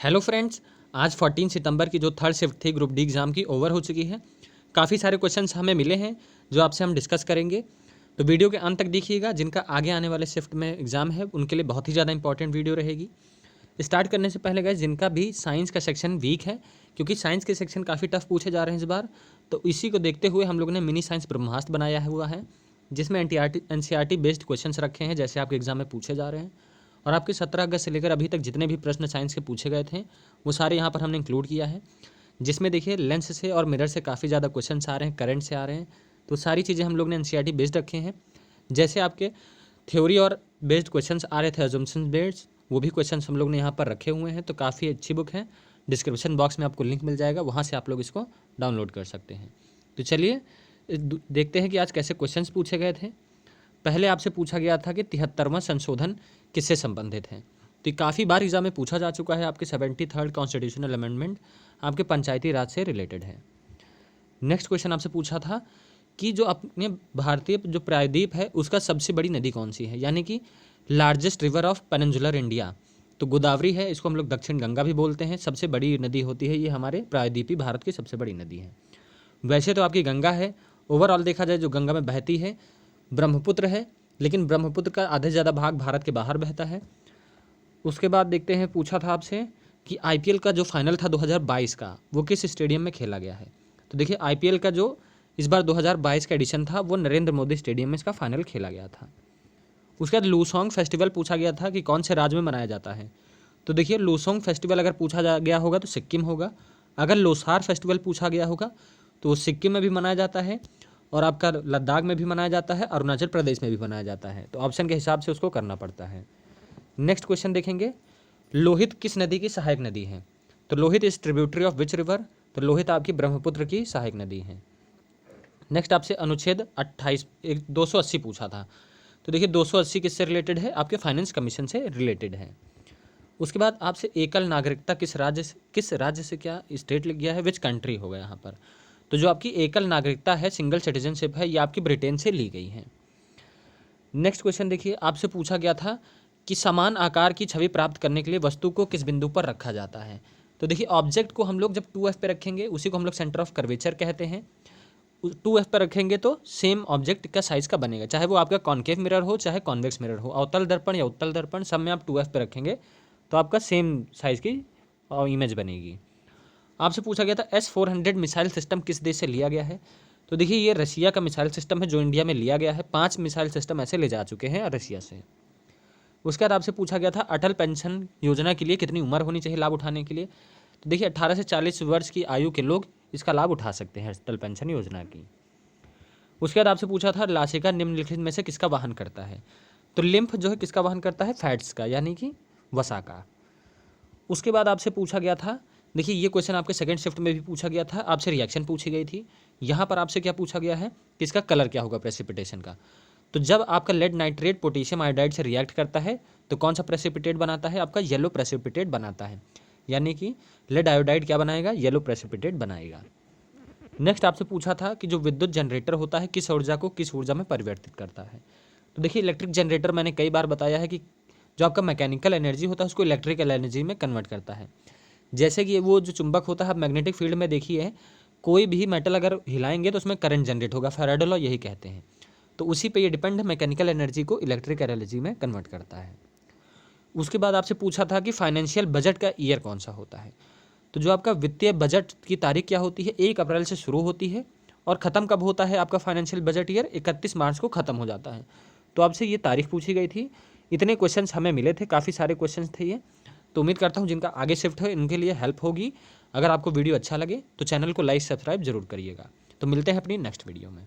Hello friends, आज 14 सितंबर की जो थर्ड शिफ्ट थी ग्रुप डी एग्ज़ाम की ओवर हो चुकी है। काफ़ी सारे क्वेश्चंस हमें मिले हैं जो आपसे हम डिस्कस करेंगे। तो वीडियो के अंत तक देखिएगा। जिनका आगे आने वाले शिफ्ट में एग्ज़ाम है उनके लिए बहुत ही ज़्यादा इंपॉर्टेंट वीडियो रहेगी। स्टार्ट करने से पहले गाइस, जिनका भी साइंस का सेक्शन वीक है, क्योंकि साइंस के सेक्शन काफ़ी टफ पूछे जा रहे हैं इस बार, तो इसी को देखते हुए हम लोगों ने मिनी साइंस ब्रह्मास्त्र बनाया हुआ है, जिसमें एनसीईआरटी बेस्ड क्वेश्चंस रखे हैं जैसे आपके एग्जाम में पूछे जा रहे हैं। और आपके 17 अगस्त से लेकर अभी तक जितने भी प्रश्न साइंस के पूछे गए थे वो सारे यहाँ पर हमने इंक्लूड किया है, जिसमें देखिए लेंस से और मिरर से काफ़ी ज़्यादा क्वेश्चंस आ रहे हैं, करंट से आ रहे हैं। तो सारी चीज़ें हम लोग ने एनसीईआरटी बेस्ड रखे हैं। जैसे आपके थ्योरी और बेस्ड क्वेश्चंस आ रहे थे अजम्पशन बेस्ड, वो भी क्वेश्चंस हम लोग ने यहाँ पर रखे हुए हैं। तो काफ़ी अच्छी बुक है, डिस्क्रिप्शन बॉक्स में आपको लिंक मिल जाएगा, वहाँ से आप लोग इसको डाउनलोड कर सकते हैं। तो चलिए देखते हैं कि आज कैसे क्वेश्चंस पूछे गए थे। पहले आपसे पूछा गया था कि 73वां संशोधन किससे संबंधित है। तो ये काफ़ी बार एग्जाम में पूछा जा चुका है। आपके 73rd कॉन्स्टिट्यूशनल अमेंडमेंट आपके पंचायती राज से रिलेटेड है। नेक्स्ट क्वेश्चन आपसे पूछा था कि जो अपने भारतीय जो प्रायद्वीप है उसका सबसे बड़ी नदी कौन सी है, यानी कि largest river of peninsular India. तो गोदावरी है, इसको हम लोग दक्षिण गंगा भी बोलते हैं। सबसे बड़ी नदी होती है ये, हमारे प्रायद्वीपी भारत की सबसे बड़ी नदी है। वैसे तो आपकी गंगा है, ओवरऑल देखा जाए जो गंगा में बहती है ब्रह्मपुत्र है, लेकिन ब्रह्मपुत्र का आधे से ज़्यादा भाग भारत के बाहर बहता है। उसके बाद देखते हैं, पूछा था आपसे कि आईपीएल का जो फाइनल था 2022 का, वो किस स्टेडियम में खेला गया है। तो देखिए आईपीएल का जो इस बार 2022 का एडिशन था वो नरेंद्र मोदी स्टेडियम में इसका फाइनल खेला गया था। उसके बाद लूसोंग फेस्टिवल पूछा गया था कि कौन से राज्य में मनाया जाता है। तो देखिए लूसोंग फेस्टिवल अगर पूछा गया होगा तो सिक्किम होगा। अगर लोसार फेस्टिवल पूछा गया होगा तो वो सिक्किम में भी मनाया जाता है, और आपका लद्दाख में भी मनाया जाता है, अरुणाचल प्रदेश में भी मनाया जाता है। तो ऑप्शन के हिसाब से उसको करना पड़ता है। नेक्स्ट क्वेश्चन देखेंगे, लोहित किस नदी की सहायक नदी है। तो Lohit is tributary of which river. तो लोहित आपकी ब्रह्मपुत्र की सहायक नदी है। नेक्स्ट आपसे अनुच्छेद 280 पूछा था। तो देखिए 280 किससे रिलेटेड है, आपके फाइनेंस कमीशन से रिलेटेड है। उसके बाद आपसे एकल नागरिकता किस राज्य से क्या स्टेट लिख गया है, विच कंट्री होगा यहाँ पर। तो जो आपकी एकल नागरिकता है, सिंगल सिटीजनशिप है, ये आपकी ब्रिटेन से ली गई है। नेक्स्ट क्वेश्चन देखिए, आपसे पूछा गया था कि समान आकार की छवि प्राप्त करने के लिए वस्तु को किस बिंदु पर रखा जाता है। तो देखिए ऑब्जेक्ट को हम लोग जब 2F पे रखेंगे उसी को हम लोग सेंटर ऑफ कर्वेचर कहते हैं। 2F पर रखेंगे तो सेम ऑब्जेक्ट का साइज का बनेगा, चाहे वो आपका कॉन्केव मिरर हो चाहे कॉन्वेक्स मिरर हो, अवतल दर्पण या उत्तल दर्पण, सब में आप 2F पे रखेंगे तो आपका सेम साइज की इमेज बनेगी। आपसे पूछा गया था S-400 मिसाइल सिस्टम किस देश से लिया गया है। तो देखिए ये रशिया का मिसाइल सिस्टम है जो इंडिया में लिया गया है। 5 मिसाइल सिस्टम ऐसे ले जा चुके हैं रशिया से। उसके बाद आपसे पूछा गया था अटल पेंशन योजना के लिए कितनी उम्र होनी चाहिए लाभ उठाने के लिए। तो देखिए 18 से 40 वर्ष की आयु के लोग इसका लाभ उठा सकते हैं अटल पेंशन योजना की। उसके बाद आपसे पूछा था लासिका निम्नलिखित में से किसका वहन करता है। तो लिम्फ जो है किसका वहन करता है, फैट्स का, यानी कि वसा का। उसके बाद आपसे पूछा गया था, देखिए ये क्वेश्चन आपके सेकंड शिफ्ट में भी पूछा गया था, आपसे रिएक्शन पूछी गई थी। यहाँ पर आपसे क्या पूछा गया है कि इसका कलर क्या होगा प्रेसिपिटेशन का। तो जब आपका लेड नाइट्रेट पोटेशियम आयोडाइड से रिएक्ट करता है तो कौन सा प्रेसिपिटेट बनाता है, आपका येलो प्रेसिपिटेट बनाता है, यानी कि लेड आयोडाइड क्या बनाएगा, येलो प्रेसिपिटेट बनाएगा। नेक्स्ट आपसे पूछा था कि जो विद्युत जनरेटर होता है किस ऊर्जा को किस ऊर्जा में परिवर्तित करता है। तो देखिए इलेक्ट्रिक जनरेटर मैंने कई बार बताया है कि जो आपका मैकेनिकल एनर्जी होता है उसको इलेक्ट्रिकल एनर्जी में कन्वर्ट करता है। जैसे कि वो जो चुंबक होता है, मैग्नेटिक फील्ड में देखिए कोई भी मेटल अगर हिलाएंगे तो उसमें करंट जनरेट होगा, फैराडे लॉ यही कहते हैं। तो उसी पे ये डिपेंड है, मैकेनिकल एनर्जी को इलेक्ट्रिकल एनर्जी में कन्वर्ट करता है। उसके बाद आपसे पूछा था कि फाइनेंशियल बजट का ईयर कौन सा होता है। तो जो आपका वित्तीय बजट की तारीख क्या होती है, 1 अप्रैल से शुरू होती है और ख़त्म कब होता है आपका फाइनेंशियल बजट ईयर, 31 मार्च को ख़त्म हो जाता है। तो आपसे ये तारीख पूछी गई थी। इतने क्वेश्चंस हमें मिले थे, काफ़ी सारे क्वेश्चंस थे ये। तो उम्मीद करता हूँ जिनका आगे शिफ्ट हो इनके लिए हेल्प होगी। अगर आपको वीडियो अच्छा लगे तो चैनल को लाइक सब्सक्राइब जरूर करिएगा। तो मिलते हैं अपनी नेक्स्ट वीडियो में।